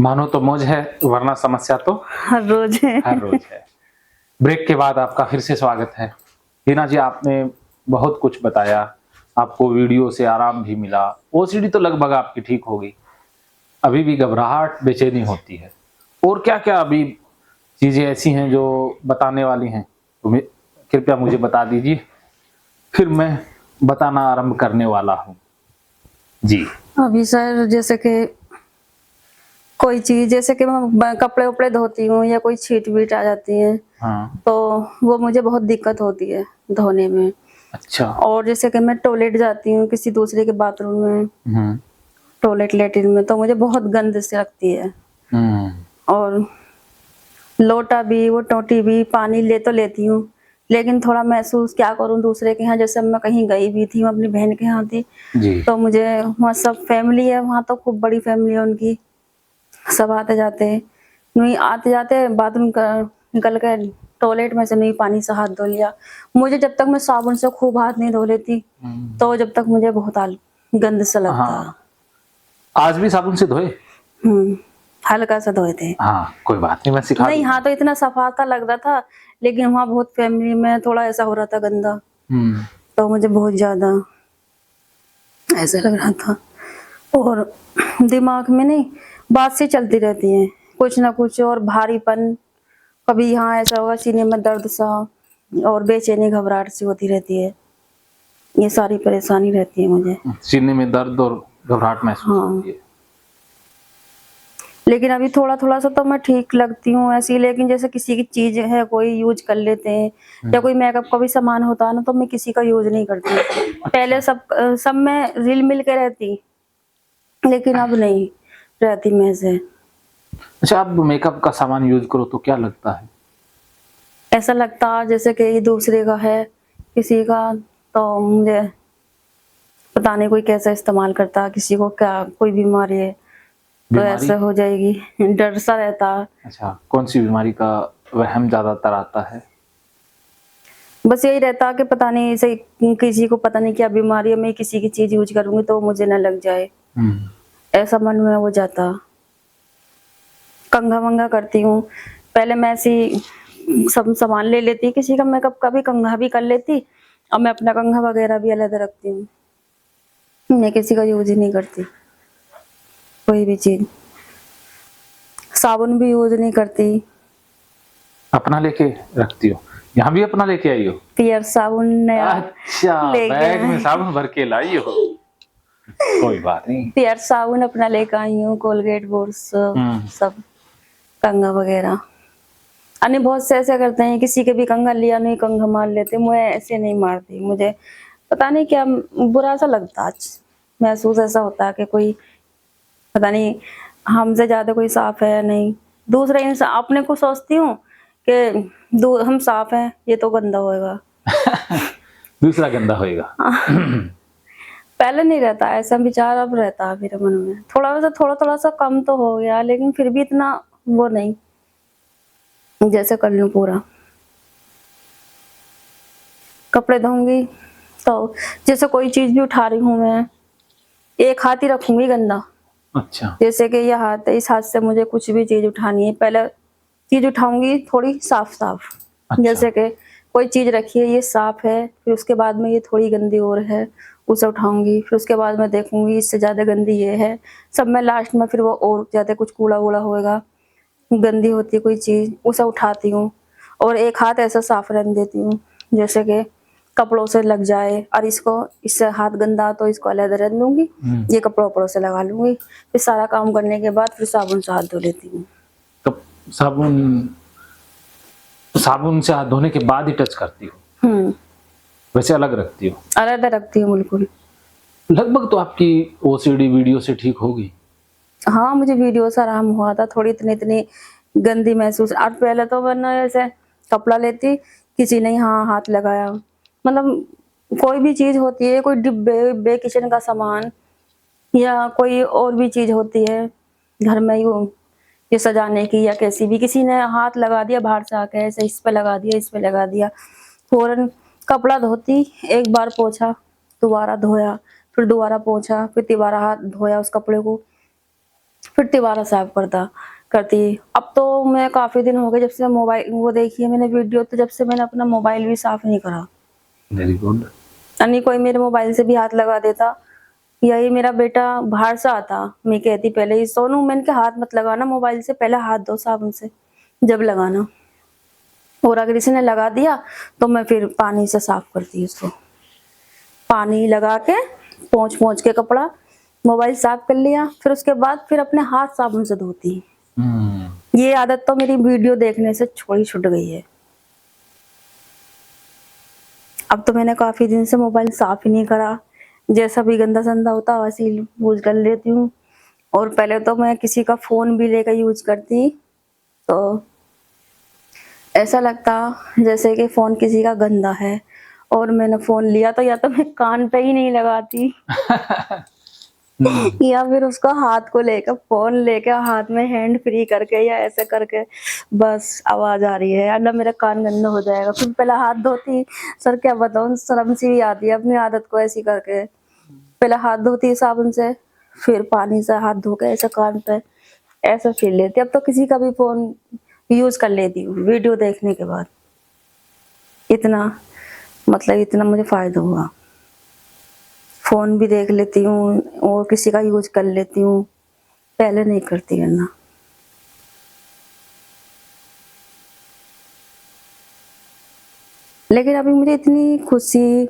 मानो तो मौज है, वरना समस्या तो हर रोज है। हर रोज है। ब्रेक के बाद आपका फिर से स्वागत है। हिना जी, आपने बहुत कुछ बताया, आपको वीडियो से आराम भी मिला, ओसीडी तो लगभग आपकी ठीक हो गई, अभी भी घबराहट बेचैनी होती है, और क्या क्या अभी चीजें ऐसी हैं जो बताने वाली हैं, तो कृपया मुझे बता दीजिए, फिर मैं बताना आरंभ करने वाला हूँ जी। अभी सर जैसे कि कोई चीज, जैसे कि मैं कपड़े उपड़े धोती हूँ या कोई छींट बीट आ जाती है, हाँ। तो वो मुझे बहुत दिक्कत होती है धोने में। अच्छा। और जैसे कि मैं टॉयलेट जाती हूँ किसी दूसरे के बाथरूम में, हम्म। टॉयलेट लेटरिन में, तो मुझे बहुत गंद से लगती है। हम्म। और लोटा भी, वो टोटी भी, पानी ले तो लेती हूँ, लेकिन थोड़ा महसूस क्या करूँ दूसरे के यहाँ, जैसे मैं कहीं गई भी थी, मैं अपनी बहन के यहाँ थी, जी। तो मुझे वहाँ सब फैमिली है, वहाँ तो खूब बड़ी फैमिली है उनकी, सब आते जाते हैं, नहीं आते जाते बाथरूम का निकल के टॉयलेट में से नहीं पानी से हाथ धो लिया, मुझे जब तक मैं साबुन से खूब हाथ नहीं धो लेती, तो जब तक मुझे बहुत गंद सा लगता। हाँ, आज भी साबुन से धोए? हल्का सा धोए थे। हाँ, कोई बात नहीं, मैं सिखा नहीं, दूंगा। हाँ तो इतना सफाता लग रहा था, लेकिन वहाँ बहुत फैमिली में थोड़ा ऐसा हो रहा था गंदा, हम्म। तो मुझे बहुत ज्यादा ऐसा लग रहा था। और दिमाग में नहीं, बात से चलती रहती है कुछ ना कुछ, और भारीपन, कभी यहाँ ऐसा होगा सीने में दर्द सा, और बेचैनी घबराहट सी होती रहती है, ये सारी परेशानी रहती है मुझे। सीने में दर्द और घबराहट महसूस हाँ, होती है। लेकिन अभी थोड़ा थोड़ा सा तो मैं ठीक लगती हूँ ऐसी, लेकिन जैसे किसी की चीज है कोई यूज कर लेते हैं, या कोई मेकअप का भी सामान होता है ना, तो मैं किसी का यूज नहीं करती। पहले सब में रिल मिल के रहती, लेकिन अब नहीं रहती मैं से। अच्छा, आप मेकअप का सामान यूज करो तो क्या लगता है? ऐसा लगता जैसे कि ये दूसरे का है, किसी का, तो मुझे पता नहीं कोई कैसा इस्तेमाल करता, किसी को क्या कोई बीमारी है तो बीमारी? ऐसा हो जाएगी, डर सा रहता। अच्छा, कौन सी बीमारी का वहम ज्यादातर आता है? बस यही रहता कि पता नहीं ऐसे किसी को पता नहीं क्या बीमारी है, मैं किसी की चीज यूज करूंगी तो मुझे न लग जाए, हम्म। ऐसा मन में हो जाता। कंघा वंघा करती हूँ, पहले मैं ऐसी सब सामान ले लेती, किसी का मेकअप का भी कंघा भी कर लेती, और मैं अपना कंघा वगैरह भी अलग रखती हूँ, मैं किसी का यूज ही नहीं करती कोई भी चीज, साबुन भी यूज नहीं करती। अपना लेके रखती हो? यहाँ भी अपना लेके आई हो? पियर साबुन नया अच्छा, लेके बैग में आई। साबुन भर के लाई हो? कोई बात नहीं। पियर साबुन अपना लेकर आई हूँ, कोलगेट बोर्स सब, कंघा वगैरह। अन्य बहुत से ऐसे करते हैं, किसी के भी कंघा लिया नहीं कंघा मार लेते, मैं ऐसे नहीं मारती, मुझे पता नहीं क्या बुरा सा लगता, महसूस ऐसा होता है कि कोई पता नहीं हमसे ज्यादा कोई साफ है या नहीं, दूसरे इंसान अपने को सोचती हूँ कि हम साफ हैं, ये तो गंदा होएगा। दूसरा गंदा होएगा। पहले नहीं रहता ऐसा विचार, अब रहता है मेरे मन में, थोड़ा थोड़ा सा कम तो हो गया, लेकिन फिर भी इतना वो नहीं, जैसे कर लूं पूरा। कपड़े धोऊंगी तो जैसे कोई चीज भी उठा रही हूँ मैं, एक हाथ ही रखूंगी गंदा, अच्छा। जैसे कि यह हाथ है, इस हाथ से मुझे कुछ भी चीज उठानी है, पहले चीज उठाऊंगी थोड़ी साफ साफ, अच्छा। जैसे कि कोई चीज रखी है ये साफ है, फिर उसके बाद में ये थोड़ी गंदी और है, उसे उठाऊंगी, फिर उसके बाद में देखूंगी इससे ज्यादा गंदी ये है, सब मैं लास्ट में फिर वो और ज्यादा कुछ कूड़ा वूड़ा होएगा, गंदी होती है कोई चीज, उसे उठाती हूँ, और एक हाथ ऐसा साफ रहने देती हूँ, जैसे कि कपड़ों से लग जाए, और इससे हाथ गंदा तो इसको अलग रख लूंगी, ये कपड़ों वपड़ों से लगा लूंगी, फिर सारा काम करने के बाद फिर साबुन से हाथ धो लेती हूँ। तो साबुन साबुन से हाथ धोने के बाद ही टच करती हो? वैसे अलग रखती हो? अलग रखती हूँ बिल्कुल। लगभग तो आपकी ओसीडी वीडियो से ठीक होगी। हाँ, मुझे वीडियो से आराम हुआ था, थोड़ी इतनी इतनी गंदी महसूस, और पहले तो वरना ऐसे कपड़ा लेती, किसी ने हाँ हाथ लगाया, मतलब कोई भी चीज होती है, कोई डिब्बे डिब्बे किचन का सामान, या कोई और भी चीज होती है घर में ये सजाने की, या कैसी भी किसी ने हाथ लगा दिया बाहर से आके, ऐसे इस पे लगा दिया, इस पे लगा दिया, फौरन कपड़ा धोती, एक बार पोंछा, दोबारा धोया, फिर दोबारा पोंछा, फिर दोबारा हाथ धोया उस कपड़े को, फिर दोबारा साफ करती। अब तो मैं काफी दिन हो गए जब से मोबाइल वो देखी है मैंने वीडियो, तो जब से मैंने अपना मोबाइल भी साफ नहीं करा। Very good. यानी कोई मेरे मोबाइल से भी हाथ लगा देता, यही मेरा बेटा बाहर से आता, मैं कहती पहले ही सोनू मैंने के हाथ मत लगाना मोबाइल से, पहले हाथ धो साबुन से जब लगाना। और अगर किसी ने लगा दिया तो मैं फिर पानी से साफ करती उसको, पानी लगा के पोंछ पोंछ के कपड़ा मोबाइल साफ कर लिया, फिर उसके बाद फिर अपने हाथ साबुन से धोती। ये आदत तो मेरी वीडियो देखने से छोड़ी छूट गई है। अब तो मैंने काफी दिन से मोबाइल साफ ही नहीं करा, जैसा भी गंदा संदा होता वैसे ही यूज कर लेती हूँ। और पहले तो मैं किसी का फोन भी लेकर यूज करती तो ऐसा लगता जैसे कि फोन किसी का गंदा है, और मैंने फोन लिया तो या तो मैं कान पे ही नहीं लगाती या फिर उसका हाथ को लेकर फोन लेकर हाथ में हैंड फ्री करके या ऐसे करके बस आवाज आ रही है या ना मेरा कान गंदा हो जाएगा, फिर पहले हाथ धोती। सर क्या बताऊं, शर्म सी भी आती है अपनी आदत को ऐसी करके। पहले हाथ धोती साबुन से, फिर पानी से हाथ धो के ऐसे कान पे ऐसे फिर लेती। अब तो किसी का भी फोन यूज कर लेती हूँ वीडियो देखने के बाद। इतना मतलब इतना मुझे फायदा हुआ, फोन भी देख लेती हूँ और किसी का यूज कर लेती हूँ, पहले नहीं करती वरना। लेकिन अभी मुझे इतनी खुशी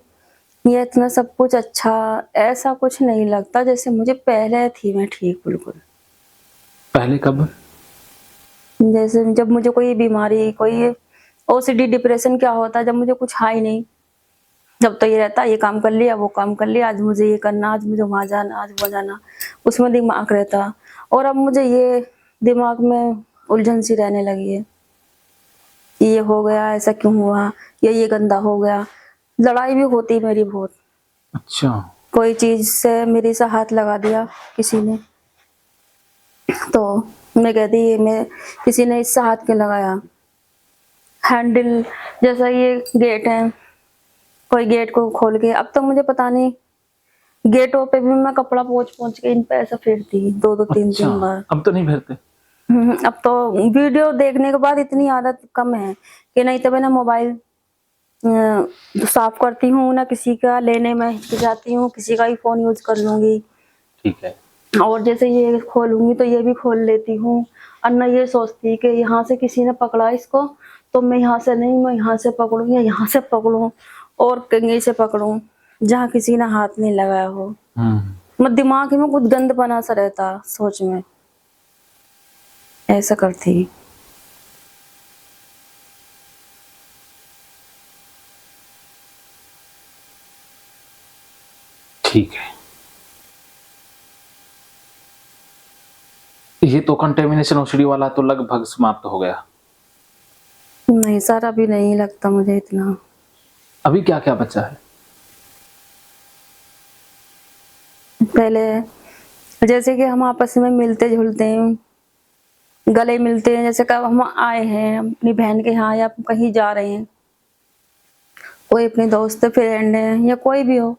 या इतना सब कुछ अच्छा ऐसा कुछ नहीं लगता जैसे मुझे पहले थी। मैं ठीक बिल्कुल। पहले कब? जैसे जब मुझे कोई बीमारी, कोई ओसीडी डिप्रेशन क्या होता है, जब मुझे कुछ है ही नहीं, जब तो ये रहता ये काम कर लिया वो काम कर लिया, आज मुझे ये करना, आज मुझे वहां जाना, आज वहां जाना, उसमें दिमाग रहता। और अब मुझे ये दिमाग में उलझन सी रहने लगी है, ये हो गया ऐसा क्यों हुआ, ये गंदा हो गया। लड़ाई भी होती मेरी बहुत, अच्छा। कोई चीज से मेरे से हाथ लगा दिया किसी ने तो मैं कहती ये मैं किसी ने इससे हाथ क्यों लगाया। हैंडल जैसा ये गेट है, कोई गेट को खोल के, अब तो मुझे पता नहीं गेटों पे भी मैं कपड़ा पोंछ पोंछ के इन पे ऐसा फेरती दो दो तीन अच्छा, तीन बार। अब तो नहीं फिरते? अब तो वीडियो देखने के बाद इतनी आदत कम है कि नहीं तो मैं ना मोबाइल साफ करती हूँ ना किसी का लेने में जाती हूँ, किसी का ही फोन यूज कर लूंगी। ठीक है। और जैसे ये खोलूंगी तो ये भी खोल लेती हूँ, और ना ये सोचती कि यहाँ से किसी ने पकड़ा इसको तो मैं यहाँ से नहीं, मैं यहाँ से पकड़ूं या यहाँ से पकड़ूं और कहीं से पकड़ूं जहाँ किसी ने हाथ नहीं लगाया हो। मैं दिमाग में कुछ गंदपना सा रहता सोच में, ऐसा करती। ठीक है। ये तो कंटेमिनेशन ओसीडी वाला तो लगभग समाप्त हो गया। नहीं सर अभी नहीं लगता मुझे इतना। अभी क्या क्या बचा है? पहले जैसे कि हम आपस में मिलते जुलते हैं, गले मिलते हैं, जैसे कब हम आए हैं अपनी बहन के यहाँ या कहीं जा रहे हैं, कोई अपने दोस्त फ्रेंड है या कोई भी हो,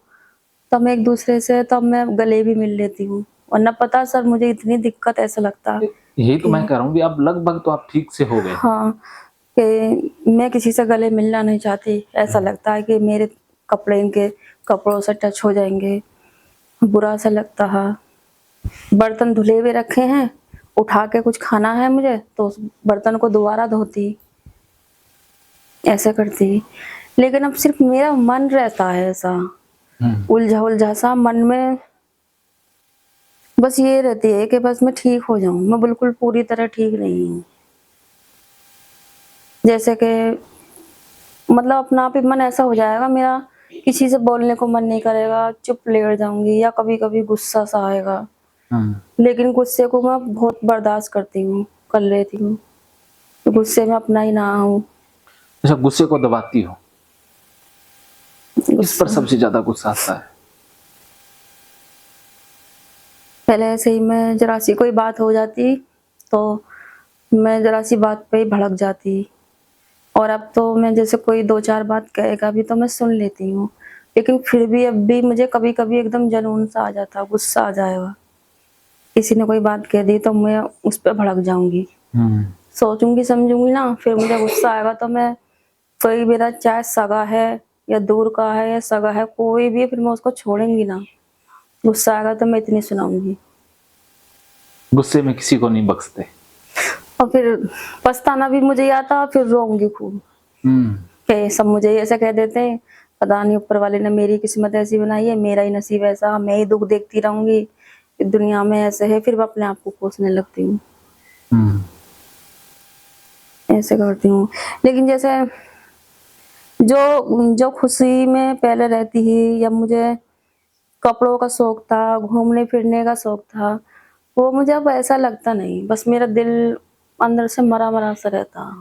तो हम एक दूसरे से तो मैं गले भी मिल लेती हूँ। और न पता सर मुझे इतनी दिक्कत ऐसा लगता यही तो कि मैं कह रहा हूँ भी अब लगभग तो आप ठीक से हो गए। हाँ, कि मैं किसी से गले मिलना नहीं चाहती। ऐसा लगता है कि मेरे कपड़े इनके कपड़ों से टच हो जाएंगे, बुरा सा लगता है। बर्तन धुले हुए रखे हैं, उठा के कुछ खाना है मुझे तो उस बर्तन को दोबारा धोती, ऐसे करती। लेकिन अब सिर्फ मेरा मन रहता है ऐसा उलझा उलझा सा मन में, बस ये रहती है कि बस मैं ठीक हो जाऊं। मैं बिल्कुल पूरी तरह ठीक नहीं हूँ, जैसे कि मतलब अपना आप ही मन ऐसा हो जाएगा मेरा, किसी से बोलने को मन नहीं करेगा, चुप लेट जाऊंगी या कभी कभी गुस्सा सा आएगा। लेकिन गुस्से को मैं बहुत बर्दाश्त करती हूँ, कर लेती हूँ, तो गुस्से में अपना ही ना हूँ। अच्छा, गुस्से को दबाती हो? किस पर सबसे ज्यादा गुस्सा आता है? पहले ऐसे ही मैं जरा सी कोई बात हो जाती तो मैं जरा सी बात पे ही भड़क जाती, और अब तो मैं जैसे कोई दो चार बात कहेगा भी तो मैं सुन लेती हूँ, लेकिन फिर भी अब भी मुझे कभी कभी एकदम जुनून सा आ जाता, गुस्सा आ जाएगा किसी ने कोई बात कह दी तो मैं उस पर भड़क जाऊंगी, सोचूंगी समझूंगी ना, फिर मुझे गुस्सा आएगा तो मैं, कोई मेरा चाहे सगा है या दूर का है या सगा है, कोई भी, फिर मैं उसको छोड़ूंगी ना। गुस्सा आएगा तो मैं इतनी सुनाऊंगी। गुस्से में किसी को नहीं बख्शते। और फिर पछताना भी मुझे आता, फिर रोऊंगी खूब कि सब मुझे ऐसा कह देते हैं, पता नहीं ऊपर वाले ने मेरी किस्मत ऐसी बनाई है, मेरा ही नसीब ऐसा, मैं ही दुख देखती रहूंगी दुनिया में ऐसे है। फिर मैं अपने आप को कोसने लगती हूँ, ऐसे करती हूँ। लेकिन जैसे जो जो खुशी में पहले रहती थी, या मुझे कपड़ों का शौक था, घूमने फिरने का शौक था, वो मुझे अब ऐसा लगता नहीं। बस मेरा दिल अंदर से मरा मरा सा रहता,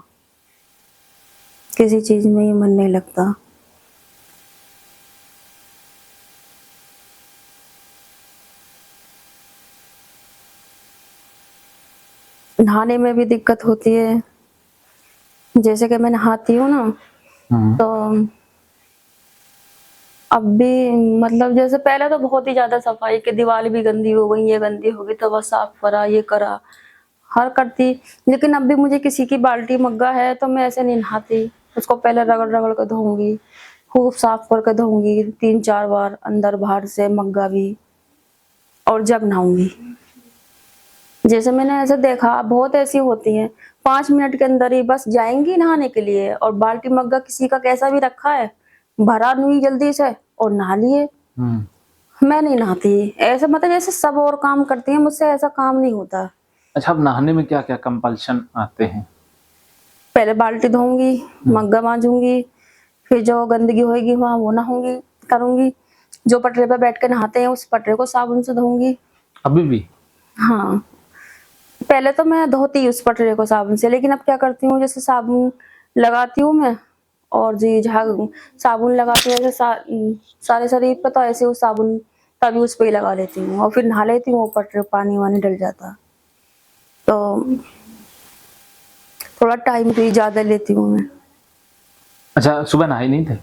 किसी चीज में ही मन नहीं लगता। नहाने में भी दिक्कत होती है। जैसे कि मैं नहाती हूँ ना, तो अब भी मतलब जैसे पहले तो बहुत ही ज्यादा सफाई की, दीवार भी गंदी हो गई, ये गंदी हो गई तो बस साफ करा, ये करा, हर करती। लेकिन अब भी मुझे किसी की बाल्टी मग्गा है तो मैं ऐसे नहीं नहाती, उसको पहले रगड़ रगड़ कर धोऊंगी, खूब साफ करके धोऊंगी 3-4 बार, अंदर बाहर से मग्गा भी, और जब नहाऊंगी। जैसे मैंने ऐसे देखा, बहुत ऐसी होती हैं 5 मिनट के अंदर ही बस जाएंगी नहाने के लिए, और बाल्टी मग्गा किसी का कैसा भी रखा है, भरा नहीं जल्दी से और नहा लिए। मैं नहीं नहाती ऐसे, मतलब जैसे सब और काम करती हैं, मुझसे ऐसा काम नहीं होता। अच्छा, अब नहाने में क्या क्या कंपल्शन आते हैं? पहले बाल्टी धोऊंगी, मग्गा मांजूंगी, फिर जो गंदगी होगी वहां वो नहाऊंगी, करूंगी। जो पटरे पे बैठ के नहाते हैं उस पटरे को साबुन से धोऊंगी। अभी भी? हाँ, पहले तो मैं धोती उस पटरे को साबुन से, लेकिन अब क्या करती हूँ, जैसे साबुन लगाती हूँ मैं, और जी झाग साबुन लगाती हूँ ऐसे सारे शरीर पे, तो ऐसे वो साबुन तभी उस पे ही लगा लेती हूँ, और फिर नहा लेती हूँ, वो पटरे पानी वानी डल जाता। तो थोड़ा टाइम भी ज्यादा लेती हूँ मैं। अच्छा, सुबह नहाए नहीं थे?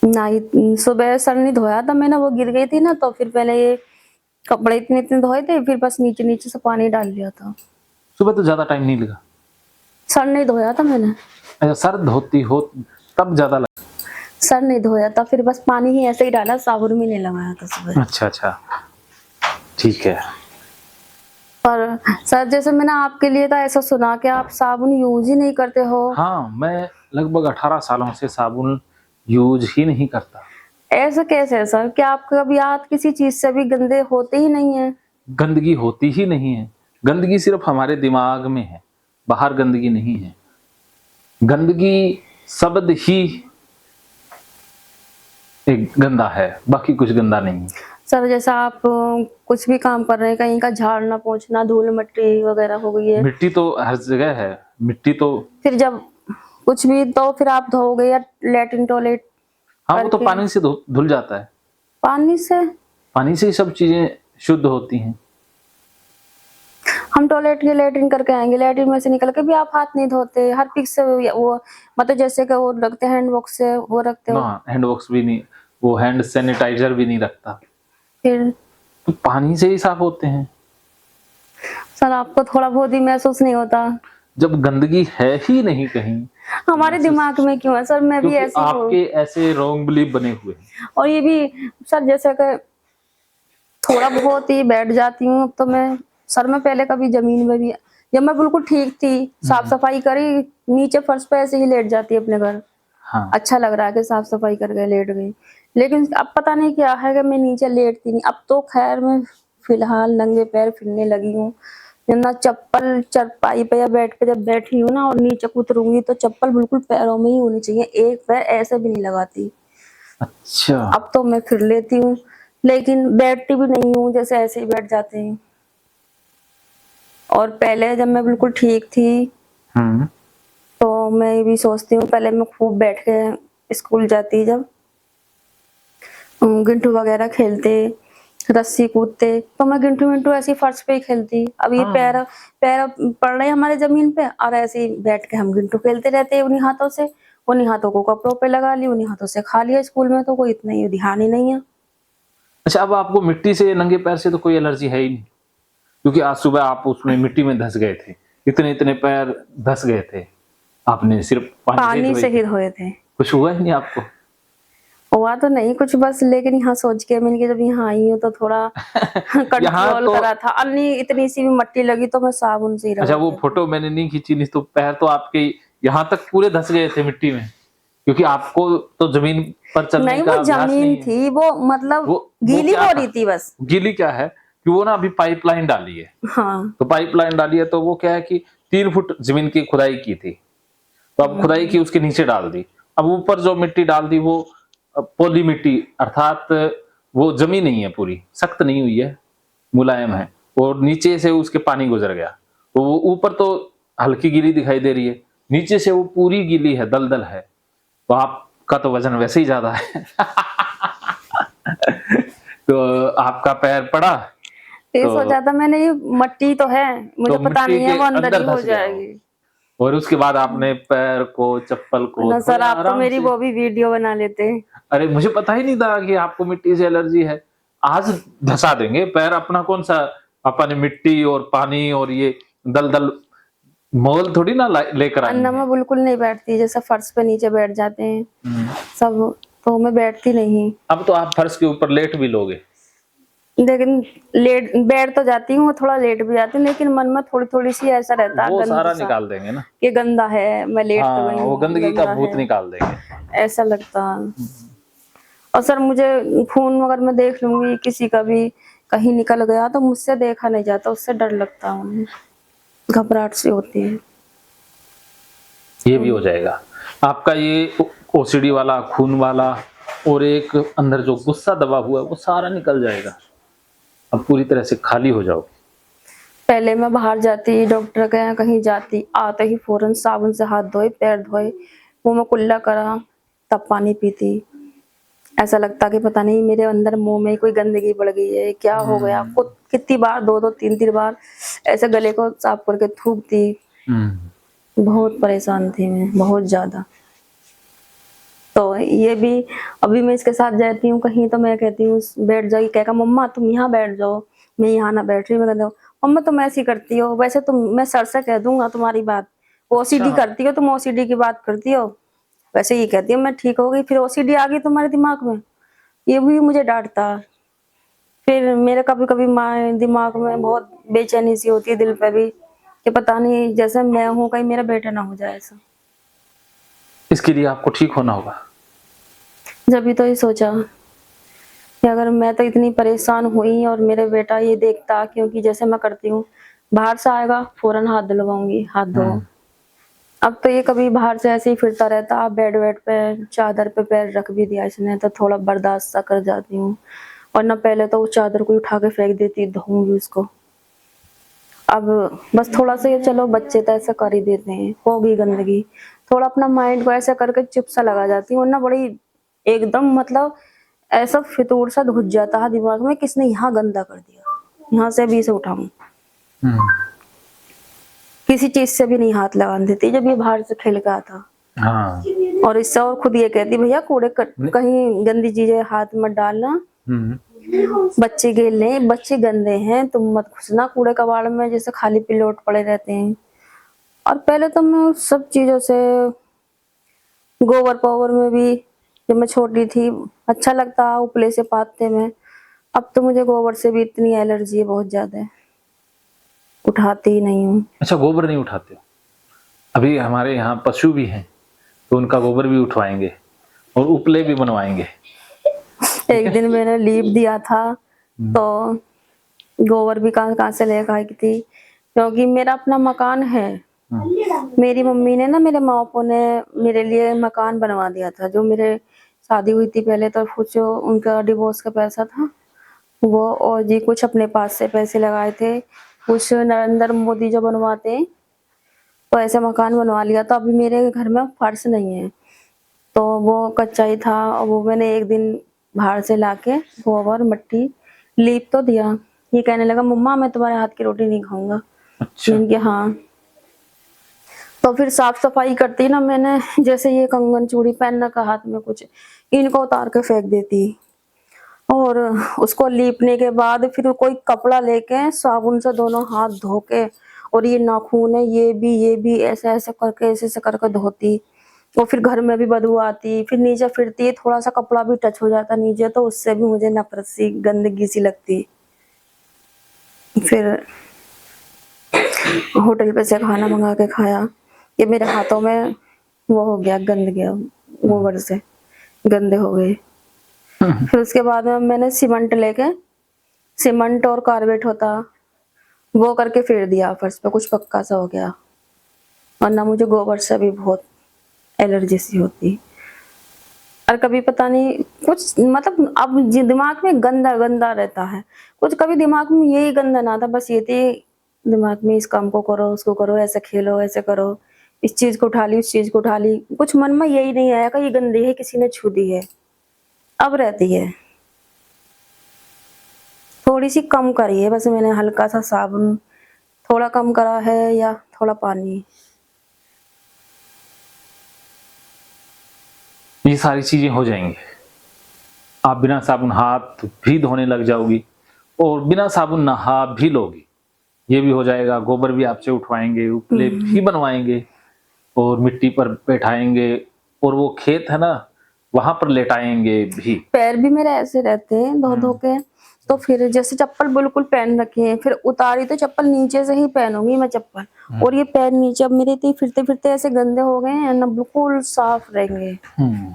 नहीं, सुबह सर नहीं धोया था मैंने, वो गिर गई थी ना, तो फिर पहले ये कपड़े इतने इतने धोए थे, फिर बस नीचे नीचे से पानी डाल लिया था। सुबह तो ज्यादा टाइम नहीं लगा? सर नहीं धोया था मैंने। अच्छा, सर धोती हो तब ज्यादा लगा? सर नहीं धोया था, फिर बस पानी ही ऐसे ही डाला, साबुन भी नहीं लगाया था सुबह। अच्छा अच्छा, ठीक है। पर सर, जैसे मैंने आपके लिए तो ऐसा सुना कि आप साबुन यूज ही नहीं करते हो। हाँ, मैं लगभग 18 सालों से साबुन यूज ही नहीं करता। ऐसा कैसे है सर? क्या आप कभी हाथ किसी चीज से भी गंदे होते ही नहीं है? गंदगी होती ही नहीं है। गंदगी सिर्फ हमारे दिमाग में है, बाहर गंदगी नहीं है। गंदगी शब्द ही एक गंदा है, बाकी कुछ गंदा नहीं है। सर, जैसा आप कुछ भी काम कर रहे हैं, कहीं का झाड़ना पोंछना, धूल मिट्टी वगैरह हो गई है, मिट्टी तो हर जगह है, मिट्टी तो। फिर जब कुछ भी, तो फिर आप धोओगे या लेटरिन टॉयलेट हाँ, वो तो करके? पानी से धुल जाता है। पानी से? पानी से ही सब चीजें शुद्ध होती हैं। हम टॉयलेट के लेटरिन करके आएंगे, लेटरिन में से निकल के भी आप हाथ नहीं धोते, हर पिक से वो मतलब जैसे कि वो रखते हैं हैंड वॉश से, वो रखते हो? ना, हैंड वॉश भी नहीं, वो हैंड सैनिटाइजर भी नहीं रखता, फिर तो पानी से ही साफ होते हैं। सर, आपको थोड़ा बहुत ही महसूस नहीं होता? जब गंदगी है ही नहीं कहीं, हमारे दिमाग में क्यों है सर? मैं भी क्योंकि ऐसी हूँ। आपके ऐसे रॉन्ग बिलीफ बने हुए हैं। और ये भी सर, जैसे कि थोड़ा बहुत ही बैठ जाती हूँ तो मैं, सर मैं पहले कभी जमीन में भी, जब मैं बिल्कुल ठीक थी, साफ सफाई करी, नीचे फर्श पे ऐसे ही लेट जाती अपने घर। हाँ, अच्छा लग रहा है कि साफ सफाई कर गए, लेट गई। लेकिन अब पता नहीं क्या है कि मैं नीचे लेटती नहीं। अब तो खैर मैं फिलहाल नंगे पैर फिरने लगी हूँ, ना चप्पल चरपाई पे या बेड पे जब बैठी हूँ ना और नीचे उतरूंगी तो चप्पल बिल्कुल पैरों में ही होनी चाहिए, एक पैर ऐसे भी नहीं लगाती। अच्छा। अब तो मैं फिर लेती हूँ, लेकिन बैठती भी नहीं हूँ, जैसे ऐसे ही बैठ जाते हैं। और पहले जब मैं बिल्कुल ठीक थी तो मैं ये भी सोचती हूँ, पहले मैं खूब बैठ के स्कूल जाती, जब गिंटू वगैरह खेलते, रस्सी कूदते, तो मैं गिंटू मिंटू ऐसी फर्श पे ही खेलती। अब ये हाँ। पैर पैर पड़ रहे हैं हमारे जमीन पे, और ऐसे ही बैठ के हम गिंटू खेलते रहते हैं उन्हीं हाथों से। उन्हीं हाथों को कपड़ों पे लगा ली, उन्हीं हाथों से खा लिया। स्कूल में तो कोई इतना ही ध्यान ही नहीं है। अच्छा, अब आपको मिट्टी से, नंगे पैर से तो कोई एलर्जी है ही नहीं? क्योंकि आज सुबह आप उसमें मिट्टी में धंस गए थे, इतने इतने पैर धंस गए थे, आपने सिर्फ पानी से धोए ही थे। धोए थे। कुछ हुआ ही नहीं आपको? हुआ तो नहीं कुछ बस, लेकिन यहाँ सोच के मैंने कि जब यहाँ आई हूँ तो थोड़ा यहाँ कंट्रोल तो करा था। अन्य इतनी सी भी मट्टी लगी तो मैं साबुन से ही अच्छा, रगड़ वो देती। फोटो मैंने नहीं खींची, नहीं तो पैर तो आपके यहाँ तक पूरे धंस गए थे मिट्टी में, क्योंकि आपको तो जमीन पर चलने नहीं का वो अभ्यास जमीन नहीं है। थी, वो मतलब वो गीली क्या हो था? रही थी बस। गीली क्या है कि वो ना अभी पाइपलाइन डाली है, हाँ। तो पाइपलाइन डाली है तो वो क्या है कि 3 फुट जमीन की खुदाई की थी, तो अब खुदाई की उसके नीचे डाल दी। अब ऊपर जो मिट्टी डाल दी वो पोली मिट्टी, अर्थात वो जमी नहीं है, पूरी सख्त नहीं हुई है, मुलायम है, और नीचे से उसके पानी गुजर गया, तो वो ऊपर तो हल्की गीली दिखाई दे रही है, नीचे से वो पूरी गीली है, दलदल है। तो आपका तो वजन वैसे ही ज्यादा है। तो आपका पैर पड़ा ये तो सोचा था मैंने, ये मट्टी तो है, मुझे पता मिट्टी नहीं है के वो अंदर ही अंदर हो धंस गया वो। जाएगी। और उसके बाद आपने पैर को, चप्पल को ना सर, धोया आप तो आराम मेरी से। वो भी वीडियो बना लेते। अरे मुझे पता ही नहीं था कि आपको मिट्टी से एलर्जी है। आज धसा देंगे पैर, अपना कौन सा, अपन मिट्टी और पानी और ये दलदल मोल थोड़ी ना लेकर अन्ना आएंगे। में बिल्कुल नहीं बैठती, जैसे फर्श पे नीचे बैठ जाते हैं हम्म। सब, तो मैं बैठती नहीं। अब तो आप फर्श के ऊपर लेट भी लोगे। लेकिन लेट बैठ तो जाती हूँ, थोड़ा लेट भी जाती हूँ, लेकिन मन में थोड़ी थोड़ी सी ऐसा रहता है वो गंद सारा सा, निकाल देंगे ना। कि गंदा है, मैं लेट तो हाँ, गई वो हूँ, गंदगी का गंदा भूत है, निकाल देंगे। ऐसा लगता। और सर मुझे खून अगर मैं देख लूंगी किसी का भी कहीं निकल गया तो मुझसे देखा नहीं जाता, उससे डर लगता है, मुझे घबराहट सी होती है। ये भी हो जाएगा आपका, ये ओसीडी वाला, खून वाला, और एक अंदर जो गुस्सा दबा हुआ है वो सारा निकल जाएगा। अब पूरी तरह से खाली हो जाओ। पहले मैं बाहर जाती, डॉक्टर के यहाँ कहीं जाती, आते ही फौरन साबुन से हाथ धोए, पैर धोए, मुंह में कुल्ला करा, तब पानी पीती। ऐसा लगता कि पता नहीं मेरे अंदर मुंह में कोई गंदगी बढ़ गई है, क्या हो गया। खुद कितनी बार, 2-2 3-3 बार ऐसे गले को साफ करके थूकती। बहुत परेशान थी मैं, बहुत ज्यादा। तो ये भी अभी मैं इसके साथ जाती हूँ कहीं तो मैं कहती हूँ बैठ जाओ, कहेगा मम्मा तुम यहाँ बैठ जाओ, मैं यहाँ ना बैठ रही। मैं कहती हूँ मम्मा तुम ऐसी करती हो, वैसे तुम, मैं सर से कह दूंगा तुम्हारी बात, ओसीडी अच्छा। करती हो तुम, ओसीडी की बात करती हो। वैसे ये कहती हूँ मैं ठीक हो गई, फिर ओसीडी आ गई तुम्हारे दिमाग में, ये भी मुझे डांटता। फिर मेरे कभी कभी माँ दिमाग में बहुत बेचैनी सी होती है, दिल पे भी, कि पता नहीं जैसे मैं हूँ कहीं मेरा बेटा ना हो जाए ऐसा। इसके लिए आपको ठीक होना होगा। जब भी तो ये सोचा कि अगर मैं तो इतनी परेशान हुई और मेरे बेटा ये देखता, क्योंकि जैसे मैं करती हूँ, बाहर से आएगा फौरन हाथ धुलवाऊंगी, हाथ धो। अब तो ये कभी बाहर से ऐसे ही फिरता रहता, बेड पे चादर पे पैर रख भी दिया इसने तो थोड़ा बर्दाश्त सा कर जाती हूँ, वरना पहले तो उस चादर को उठा के फेंक देती, धोऊंगी उसको। अब बस थोड़ा सा ये, चलो बच्चे तो ऐसा कर ही देते हैं, होगी गंदगी, थोड़ा अपना माइंड को ऐसा करके चुप सा लगा जाती हूँ, वरना बड़ी एकदम मतलब ऐसा फितूर सा घुस जाता है दिमाग में, किसने यहाँ गंदा कर दिया, यहाँ से भी इसे उठाऊं। किसी चीज से भी नहीं हाथ लगा देती जब ये बाहर से खेल के आता। हाँ। और इससे और खुद ये कहती भैया कूड़े कहीं गंदी चीजें हाथ मत डालना, बच्चे खेल रहे, बच्चे गंदे हैं, तुम मत घुसना कूड़े कबाड़ में, जैसे खाली पिलोट पड़े रहते हैं। और पहले तो मैं उस सब चीजों से, गोबर पावर में भी जब मैं छोटी थी अच्छा लगता, उपले से पाते में। अब तो मुझे गोबर से भी इतनी एलर्जी है, बहुत ज्यादा, उठाती ही नहीं हूँ। अच्छा, गोबर नहीं उठाते हो? अभी हमारे यहाँ पशु भी हैं, तो उनका गोबर भी उठवाएंगे और उपले भी बनवाएंगे। एक दिन मैंने लीप दिया था तो गोबर भी कहाँ से लेकर आई थी, क्योंकि मेरा अपना मकान है। मेरी मम्मी ने ना, मेरे मापो ने मेरे लिए मकान बनवा दिया था, जो मेरे शादी हुई थी पहले, तो कुछ उनका डिवोर्स का पैसा था वो, और जी कुछ अपने पास से पैसे लगाए थे, कुछ नरेंद्र मोदी जो बनवाते हैं, तो ऐसे मकान बनवा लिया। तो अभी मेरे घर में फर्श नहीं है, तो वो कच्चा ही था, और वो मैंने एक दिन बाहर से लाके गोबर मिट्टी लीप तो दिया। ये कहने लगा मम्मा मैं तुम्हारे हाथ की रोटी नहीं खाऊंगा। अच्छा। मैंने कहा हाँ। तो फिर साफ सफाई करती ना मैंने, जैसे ये कंगन चूड़ी पहनना का हाथ में कुछ, इनको उतार के फेंक देती, और उसको लीपने के बाद फिर कोई कपड़ा लेके साबुन से दोनों हाथ धो के, और ये नाखून है ये भी ऐसे ऐसे करके ऐसे ऐसे करके धोती। और फिर घर में भी बदबू आती, फिर नीचे फिरती, थोड़ा सा कपड़ा भी टच हो जाता नीचे तो उससे भी मुझे नफरत सी गंदगी सी लगती। फिर होटल पे से खाना मंगा के खाया, ये मेरे हाथों में वो हो गया, गंद गया, गोबर से गंदे हो गए। फिर उसके बाद में मैंने सीमेंट लेके, सीमेंट और कार्बेट होता वो करके फेर दिया फर्श पे, कुछ पक्का सा हो गया। वरना मुझे गोबर से भी बहुत एलर्जी सी होती। और कभी पता नहीं कुछ, मतलब अब दिमाग में गंदा गंदा रहता है, कुछ कभी दिमाग में यही गंदा ना था, बस ये थी दिमाग में इस काम को करो उसको करो, ऐसे खेलो ऐसे करो, इस चीज को उठा ली उस चीज को उठा ली, कुछ मन में यही नहीं आया कि ये गंदी है किसी ने छू दी है। अब रहती है, थोड़ी सी कम करी है बस मैंने, हल्का सा साबुन थोड़ा कम करा है या थोड़ा पानी। ये सारी चीजें हो जाएंगी, आप बिना साबुन हाथ भी धोने लग जाओगी और बिना साबुन नहा भी लोगी, ये भी हो जाएगा। गोबर भी आपसे उठवाएंगे, उपले भी बनवाएंगे और मिट्टी पर बैठाएंगे और वो खेत है ना वहां पर लेटाएंगे भी। पैर भी मेरे ऐसे रहते हैं धो धो के, तो फिर जैसे चप्पल बिल्कुल पहन रखी है, फिर उतारी तो चप्पल नीचे से ही पहनूंगी मैं चप्पल, और ये पैर नीचे अब मेरे तो फिरते फिरते ऐसे गंदे हो गए हैं ना, बिल्कुल साफ रहेंगे।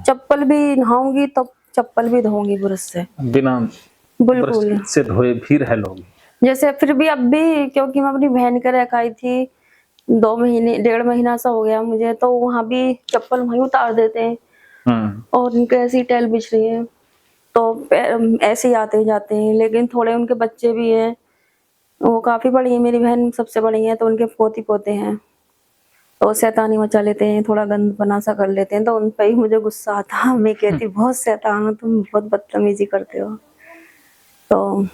चप्पल भी नहाऊंगी तो चप्पल भी धोऊंगी ब्रश से, बिना ब्रश बिल्कुल। से धोए भी रह लोगी। जैसे फिर भी अब भी, क्योंकि मैं अपनी बहन के रह आई थी 2 महीने 1.5 महीना सा हो गया मुझे, तो वहां भी चप्पल वहीं उतार देते हैं और उनके ऐसी टैल बिछ रही है तो ऐसे ही आते जाते हैं। लेकिन थोड़े उनके बच्चे भी हैं, वो काफी बड़ी है, मेरी बहन सबसे बड़ी है, तो उनके पोती पोते हैं, तो शैतानी मचा लेते हैं, थोड़ा गंद बना सा कर लेते हैं, तो उन पे ही मुझे गुस्सा आता। मैं कहती बहुत शैतान हो तुम, बहुत बदतमीजी करते हो। तो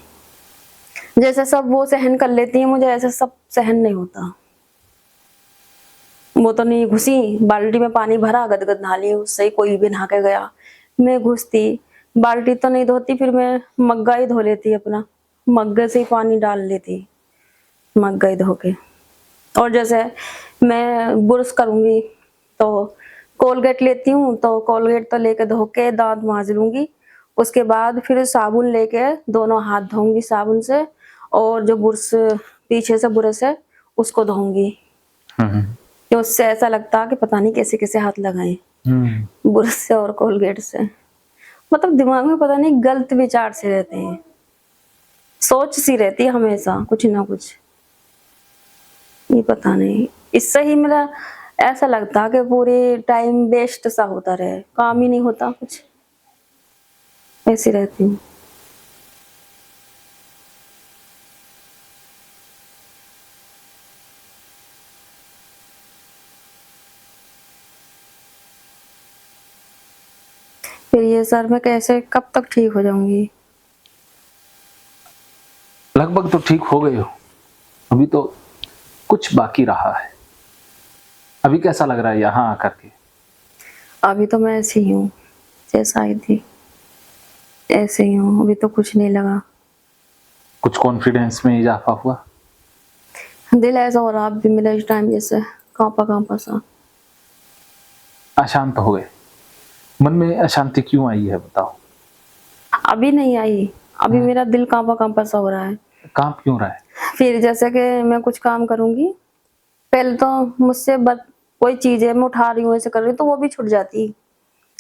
जैसे सब वो सहन कर लेती है, मुझे ऐसे सब सहन नहीं होता। वो तो नहीं घुसी, बाल्टी में पानी भरा गदगद नहा ली, उससे ही कोई भी नहा के गया, मैं घुसती बाल्टी तो नहीं धोती, फिर मैं मग्गा ही धो लेती, अपना मग्गे से ही पानी डाल लेती, मग्गा ही धो के। और जैसे मैं ब्रश करूंगी तो कोलगेट लेती हूँ, तो कोलगेट तो लेके धो के दांत मांज लूंगी, उसके बाद फिर साबुन लेके दोनों हाथ धोऊंगी साबुन से, और जो ब्रश पीछे से ब्रश है उसको धोऊंगी। तो उससे ऐसा लगता कि पता नहीं कैसे कैसे हाथ लगाए ब्रश से और कोलगेट से। मतलब दिमाग में पता नहीं गलत विचार से रहते हैं, सोच सी रहती है हमेशा कुछ ना कुछ, ये पता नहीं। इससे ही मेरा ऐसा लगता कि पूरे टाइम वेस्ट सा होता रहे, काम ही नहीं होता कुछ, ऐसी रहती हूँ। फिर ये सर मैं कैसे कब तक ठीक हो जाऊंगी? लगभग तो ठीक हो गए हो, अभी तो कुछ बाकी रहा है। अभी कैसा लग रहा है यहाँ आकर के? अभी तो मैं ऐसी ही हूँ जैसा आई थी, ऐसे ही हूँ, अभी तो कुछ नहीं लगा। कुछ कॉन्फिडेंस में इजाफा हुआ? दिल ऐसा हो रहा अभी मेरा इस टाइम जैसे कांपा कांपा सा। अशांत हो गए? मन में अशांति क्यों आई है बताओ? अभी नहीं आई, अभी मेरा दिल कांपा कांपा सा हो रहा है। कांप क्यों रहा है? फिर जैसे कि मैं कुछ काम करूंगी, पहले तो मुझसे कोई चीज है मैं उठा रही हूँ ऐसे कर रही हूँ तो वो भी छूट जाती,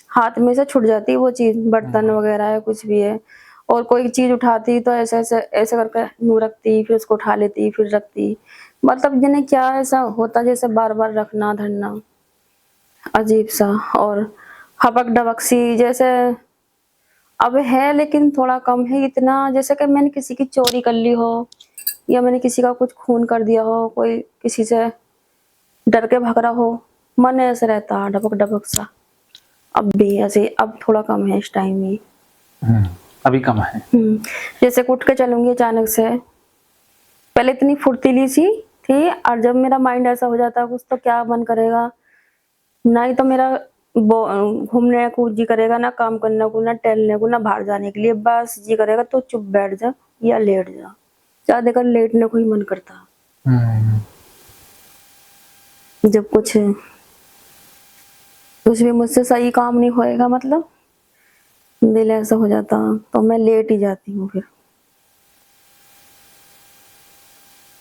हाथ में से छूट जाती वो चीज, बर्तन वगैरह है कुछ भी है, और कोई चीज उठाती तो ऐसे ऐसे ऐसे करके यूं रखती, फिर उसको उठा लेती फिर रखती, मतलब जिन्हें क्या ऐसा होता जैसे बार बार रखना धरना, अजीब सा। और हबक डबक सी जैसे अब है, लेकिन थोड़ा कम है, इतना जैसे कि मैंने किसी की चोरी कर ली हो या मैंने किसी का कुछ खून कर दिया हो, कोई किसी से डर के भाग रहा हो, मन ऐसे रहता डबक डबक सा। अब भी ऐसे, अब थोड़ा कम है इस टाइम ही। अभी कम है। जैसे उठ के चलूंगी अचानक से, पहले इतनी फुर्तीली सी थी, और जब मेरा माइंड ऐसा हो जाता है कुछ तो क्या मन करेगा, ना ही तो मेरा घूमने को जी करेगा, ना काम करने को, ना टहलने को, ना बाहर जाने के लिए, बस जी करेगा तो चुप बैठ जा या लेट जा। ज्यादा कर लेटने को ही मन करता जब कुछ भी मुझसे सही काम नहीं होएगा, मतलब दिल ऐसा हो जाता तो मैं लेट ही जाती हूँ। फिर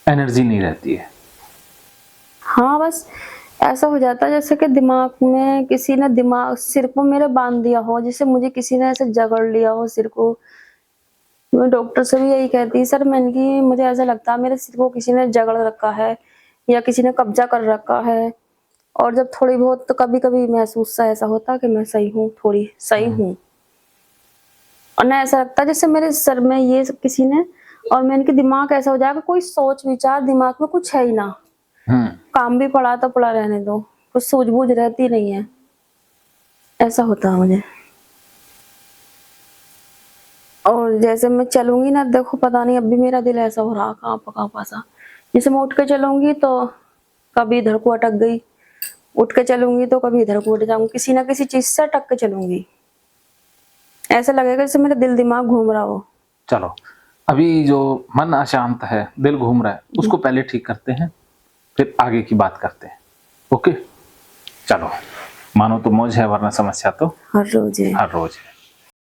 एनर्जी नहीं रहती है। हाँ, बस ऐसा हो जाता है जैसे कि दिमाग में किसी ने दिमाग सिर को मेरे बांध दिया हो, जैसे मुझे किसी ने ऐसे जकड़ लिया हो सिर को। मैं डॉक्टर से भी यही कहती सर, मैंने कि मुझे ऐसा लगता है मेरे सिर को किसी ने जकड़ रखा है या किसी ने कब्जा कर रखा है। और जब थोड़ी बहुत तो कभी कभी महसूस सा ऐसा होता कि मैं सही हूँ, थोड़ी सही हूँ, और ना ऐसा लगता है जैसे मेरे सर में ये सब किसी ने, और मैंने कि दिमाग ऐसा हो जाएगा कोई सोच विचार दिमाग में कुछ है ही ना, काम भी पड़ा तो पड़ा रहने दो, कुछ सूझबूझ रहती नहीं है, ऐसा होता है मुझे। और जैसे मैं चलूंगी ना, देखो पता नहीं अब भी मेरा दिल ऐसा हो रहा कहाँ पासा, जैसे मैं उठ के चलूंगी तो कभी इधर को अटक गई, उठ के चलूंगी तो कभी इधर को उठ जाऊंगी, किसी ना किसी चीज से अटक के चलूंगी, ऐसा लगेगा जैसे मेरा दिल दिमाग घूम रहा हो। चलो, अभी जो मन अशांत है, दिल घूम रहा है, उसको पहले ठीक करते हैं, फिर आगे की बात करते हैं। ओके, चलो। मानो तो मौज है, वरना समस्या तो हर रोज है। हर रोज है।